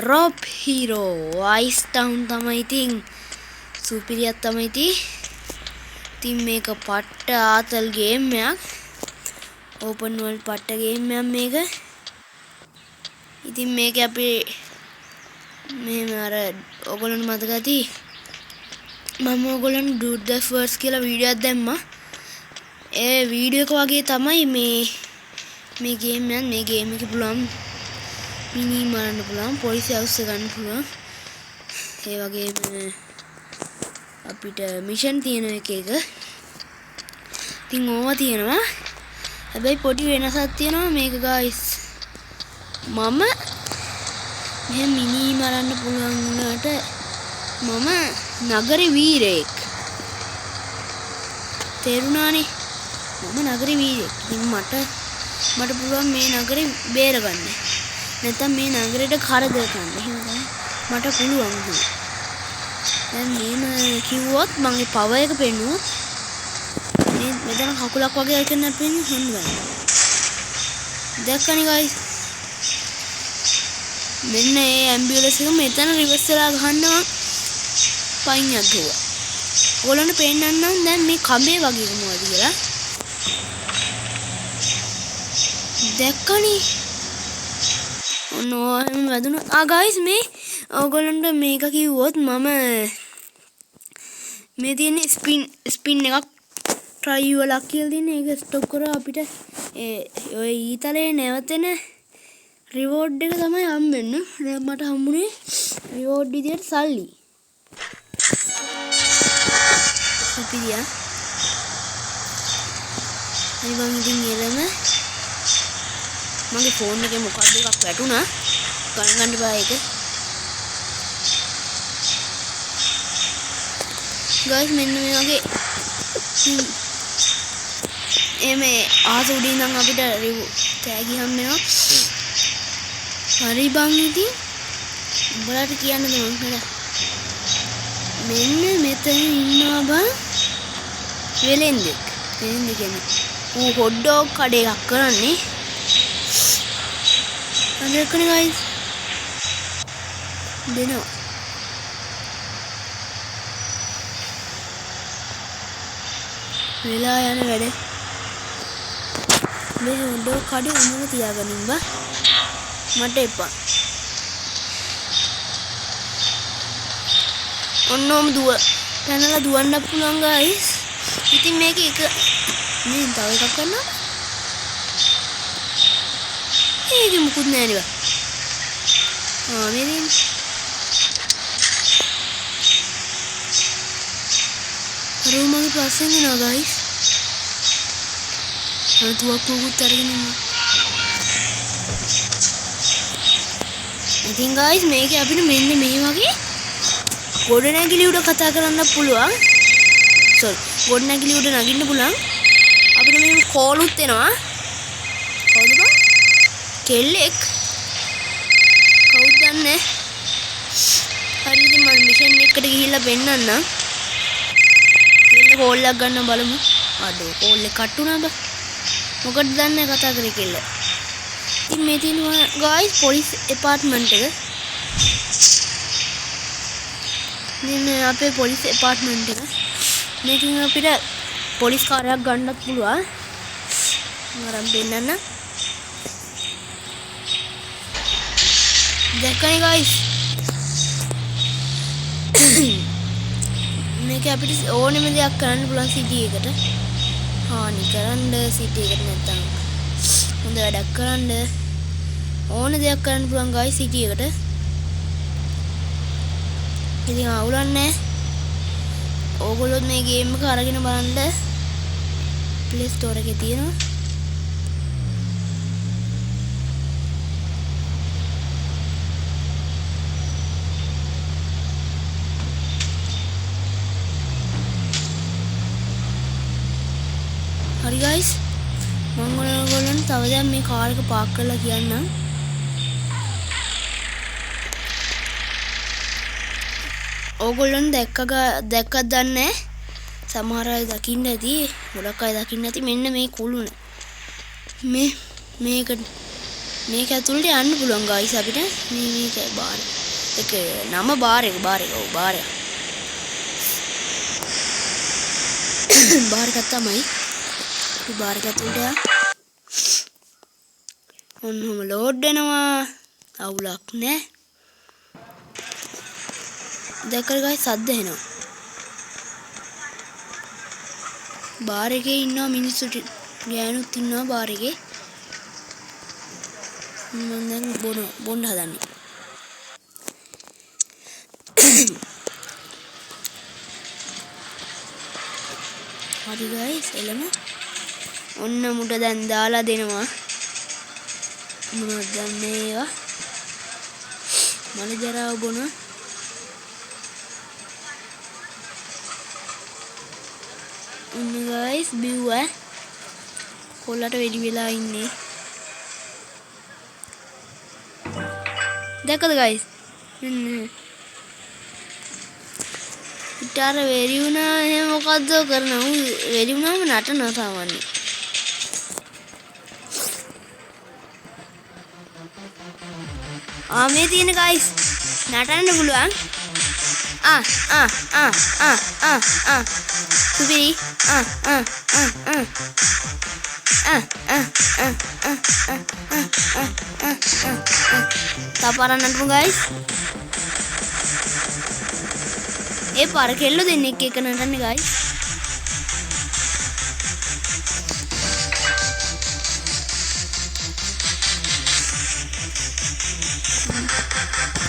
Drop Hero Ice Town තමයි ඉතින් සුපිරියක් තමයි ඉතින් මේක පට්ට ආතල් ගේම් එකක් ඕපන් වර්ල්ඩ් පට්ට ගේම් එකක් මේක ඉතින් මේක අපි මෙහෙම අර ඔයගොල්ලන්ට මතක ඇති මම ඔයගොල්ලන්ට Dude the First කියලා වීඩියෝ එකක් දැම්මා ඒ වීඩියෝ එක වගේ තමයි මේ ගේම් එක මේ ගේම් එකේ පුළුවන් මිනි මරන්න පුළුවන් පොලිසිය අවශ්‍ය ගන්න පුළුවන් ඒ වගේම අපිට මිෂන් තියෙන එක ඉතින් ඕවා තියෙනවා හැබැයි පොඩි වෙනසක් තියෙනවා මේක guys මම මෙහෙම මිනි මරන්න පුළුවන් වුණාට මම නගරේ වීරයෙක් තේරුණානේ මම නගරේ වීරයෙක් ඉතින් මට පුළුවන් මේ නගරේ බේරගන්න නැත්නම් මේ නගරයට කරදර කරන්න එහෙම තමයි මට පුළුවන් දැන් මේම කිව්වොත් මගේ පවර් එක පෙන්නුවොත් මේ මෙතන කකුලක් වගේ එකක් නෑ පෙන්නේ හොන්න බලන්න දැක්කනේ guys මෙන්න ඒ ඇම්බියුලන්ස් එක මෙතන රිවර්ස් වෙලා ගහනවා පයින් යද්දුවා ඕගොල්ලන්ට පේන්නන්නම් දැන් මේ කඹේ වගේ මොකද කියලා දැක්කනේ ඔන්න වැදුණා guys මේ ඕගොල්ලන්ට මේක කිව්වොත් මම මේ තියෙන ස්පින් එකක් try your luck කියලා තියෙන ඒක ස්ටොප් කරා අපිට ඔය ඊතලේ නැවතෙන රිවෝඩ් එක තමයි හම්බෙන්නේ දැන් මට හම්බුනේ රිවෝඩ් විදියට සල්ලි අපිරියා හරි මම ඉතින් එළම මගේ ෆෝන් එකේ මොකක්ද එකක් වැටුණා ගණන් ගන්න බෑ ඒක guys මෙන්න මේ වගේ මේ ආස උඩින් නම් අපිට තෑගි හම් වෙනවා හරි බං ඉතින් උඹලාට කියන්නද මං හදා මෙන්න මෙතන ඉන්නවා බං වෙලෙන්දෙක් කියන්නේ ඌ හොට් ඩොග් කඩේ එකක් කරන්නේ අදකනේ guys දෙනවා වෙලා යන වැඩ මේ හොට් ඩොග් කඩේ උඹම තියාගනින් බා මට එපා ඔන්නෝම දුව පැනලා දුවන්න පුළුවන් guys ඉතින් මේක එක මේ තව එකක් කරනවා ඒක මුකුත් නෑ නේ බා මේ රූමගේ පස්සෙන් එනවා guys අර තුවක්කුවකුත් අරගෙන ඉන්නවා ඉතින් guys මේක අපිට මෙන්න මේ වගේ ගොඩනැගිලි උඩ කතා කරන්න පුළුවන් ගොඩනැගිලි උඩ නගින්න පුළුවන් අපිට මේ කෝලුත් එනවා කවුද බං කෙල්ලෙක් කවුද දන්නේ හරි ඉතින් මම මිෂන් එකකට ගිහිල්ලා පෙන්නන්නම් කෙල්ල කෝල් එකක් ගන්න බලමු අඩෝ කෝල් එක කට් වුණා බං මොකටද දන්නේ කතා කරේ කෙල්ල ඉතින් මේ තියෙනවා guys පොලිස් එපාර්ට්මන්ට් එක මේ අපේ පොලිස් එපාර්ට්මන්ට් එක මේකෙන් අපිට පොලිස් කාර්යයක් ගන්නත් පුළුවන් මරම් දෙන්නන්න දැක්කනේ guys මේක අපිට ඕනෙම දෙයක් කරන්න පුළුවන් සිටි එකට හානි කරන්න සිටි එකට නැත්තම් හොඳ වැඩක් කරන්න ඕන දෙයක් කරන්න පුළුවන් guys සිටි එකට ඉතින් අවුලක් නැහැ ඕගොල්ලෝ මේ ගේම් එක අරගෙන බලන්න ප්ලේ ස්ටෝර් එකේ තියෙනවා හරි guys මම ඔයගොල්ලන්ට තව දැන් මේ කාර් එක පාක් කරලා කියන්නම් ඕගොල්ලන් දැක්කද දන්නේ සමහර අය දකින්න ඇති ගොඩක් අය දකින්න ඇති මෙන්න මේ කුළුණ මේක මේක ඇතුළට යන්න පුළුවන් guys අපිට. මේක බාර් එක නම බාර් එක ඔව් බාර් එක. බාර් එක තමයි. අපි බාර් එක ඇතුළට යන්න. ඔන්නම ලෝඩ් වෙනවා. අවුලක් නැහැ. දැක්කද guys සද්ද එනවා. බාර් එකේ ඉන්නවා මිනිස්සු ගෑනුත් ඉන්නවා බාර් එකේ. මම දැන් බොන්න හදන්නේ. හරි guys එළම. ඔන්න මුට දැන් දාලා දෙනවා. මොනවද දන්නේ ඒවා? මල ජරාව බොන. ඔන්න guys බිව්ව. කොල්ලට වෙඩි වෙලා ඉන්නේ. දැක්කද guys? ඉතාර වෙරි වුණා එහෙම මොකද්ද කරනවා? වෙරි වුණාම නටනවා සාමාන්‍යයෙන්. මේ තියෙන guys නටන්න පුළුවන්. සුපිරි. තපාරන්න නටමු guys. ඒ පාර කෙල්ල දෙන්නෙක් එක නටන්නේ guys.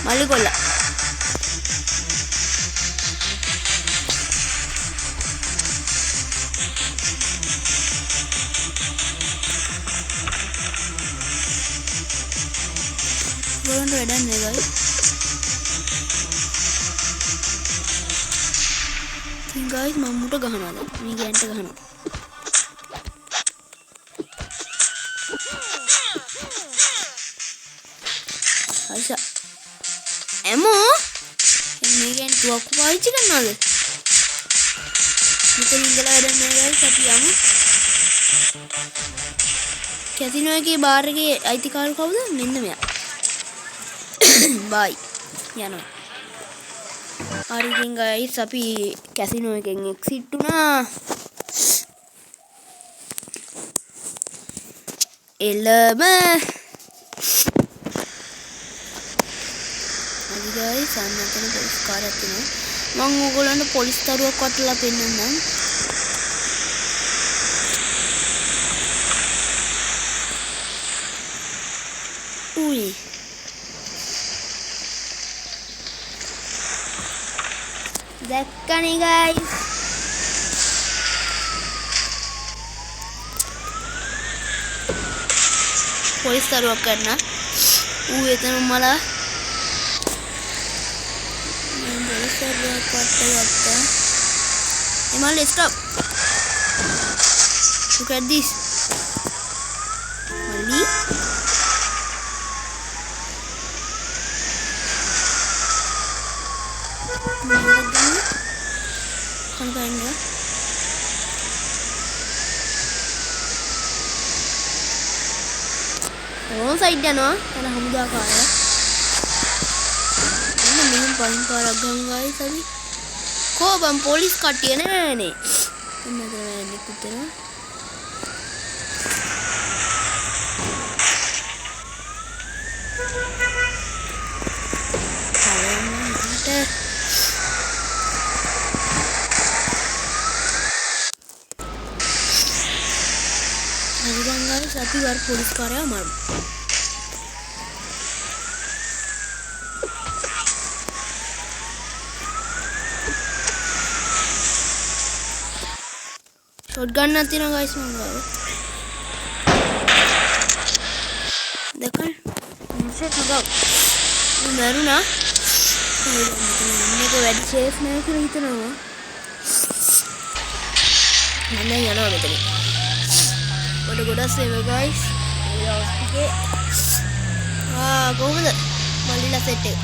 මල්ලි කොල්ලා. ගොඩක් වැඩක් නෑ guys. ඉතින් guys මම මුට ගහනවා දැන්. මේ ගෑන්ට ගහනවා. අයිසා. එමෝ මේ ගෑන් තුවක්කු පාවිච්චි කරනවද? මෙතන ඉඳලා වැඩක් නෑ guys අපි යමු. කැසිනෝ එකේ බාර් එකේ අයිතිකාරු කවුද? මෙන්න මෙයා. බයි යනවා. හරි ඉතින් guys අපි කැසිනෝ එකෙන් එක්සිට් වුණා. එළම. හරි guys අන්නතන පොලිස් කාර්යයක් තියෙනවා. මම ඕගොල්ලන්ට පොලිස් තරුවක් වටලා පෙන්නන්නම්. උයි දැක්කනේ guys. පොලිස් තරුවක් කරන එතන මල police තරුවක් වට්ටගත්තා. එමල් stop. Look at this. මල්ලි kan kayaknya side dia no karena humuda kaya ini minum paling parah guys tadi kok bang polis katiya ne ini ada nikutena tapi baru polis karya malu. Shotgun nanti na guys mangga. Dekan, muncul kagak. Ini baru na. Ini ke very safe na kira itu na. Mana yang na betul. Goda save guys. Oke. Kohomද? මල්ලිලා set එක.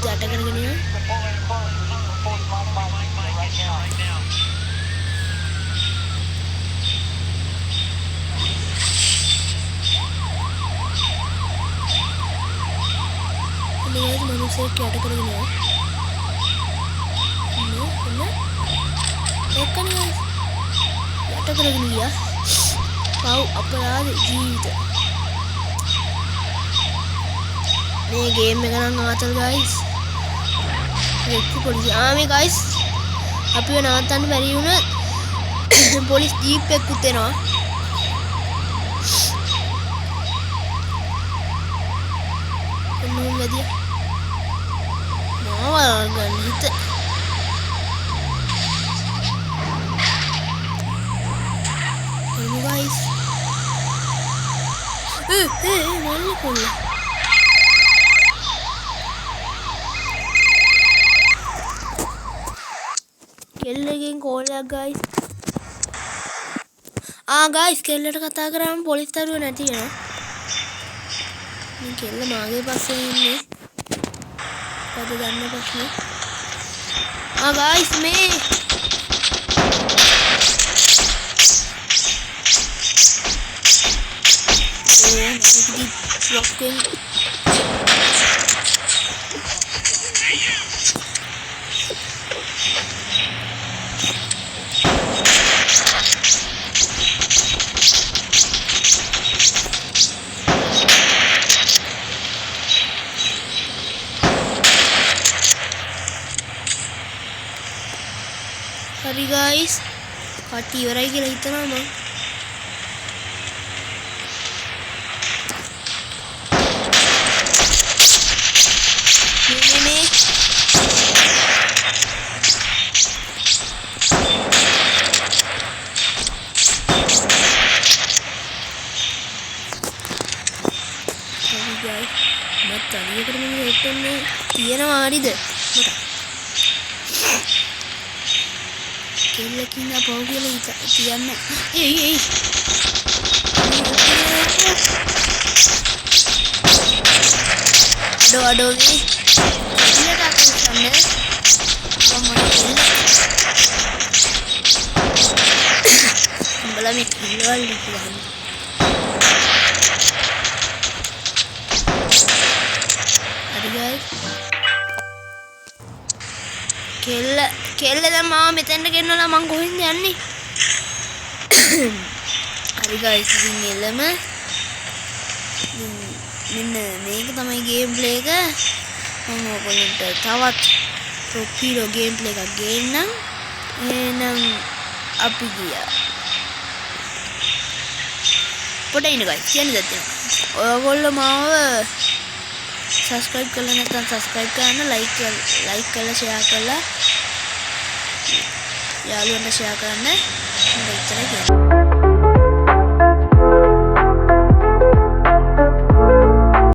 යට කරගෙන යනවා. guys manusia යට කරගෙන යනවා. එන්න එක්කනේ guys. යට කරගෙන ගියා. පව් අපරාධ ජීවිත. මේ ගේම් එක නම් ආතල් guys. එක්ක පොලිසිය මේ guys අපිව නවත්තන්න බැරි වුණ පොලිස් ජීප් එකකුත් එනවා. එන්න වැඩිය. මාව ගන්න හිත. guys. Mana pula? කෙල්ලගෙන් කෝල් එකක් guys. guys කෙල්ලට කතා කරාම පොලිස් දරුවෝ නැති වෙනවා. මේ කෙල්ල මාගේ පස්සේ ඉන්නේ. පද ගන්න ප්‍රශ්නේ. guys මේ rocking Sorry guys, kati iwarai කියලා හිතනවා මම. මේ Sorry guys, මට තනියකට මෙන්න හිටන්නේ තියනවා හරිද? මට කෙල්ලකින් අපෝ කියලා කියන්න. එයි අඩෝ මේ ඉන්නට අකන්නේ උඹලා මේ කිල්ලවල් ඉතින් හරි guys කෙල්ල දැන් මාව මෙතෙන්ට ගෙන්නලා මං කොහෙන්ද යන්නේ? හරි guys ඉතින් එළම මෙන්න මේක තමයි ගේම් ප්ලේ එක. මම ඔයගොල්ලන්ට තවත් ප්‍රොෆීලෝ ගේම් ප්ලේ එකක් ගේන්නම්. එහෙනම් අපි ගියා. පොඩ ඉන්න guys කියන්නේ දැන් ඔයගොල්ලෝ මාව subscribe කරලා නැත්නම් subscribe කරන්න, like කරලා share කරලා යාළුවන්ට share කරන්න. මම ඉතන කියනවා.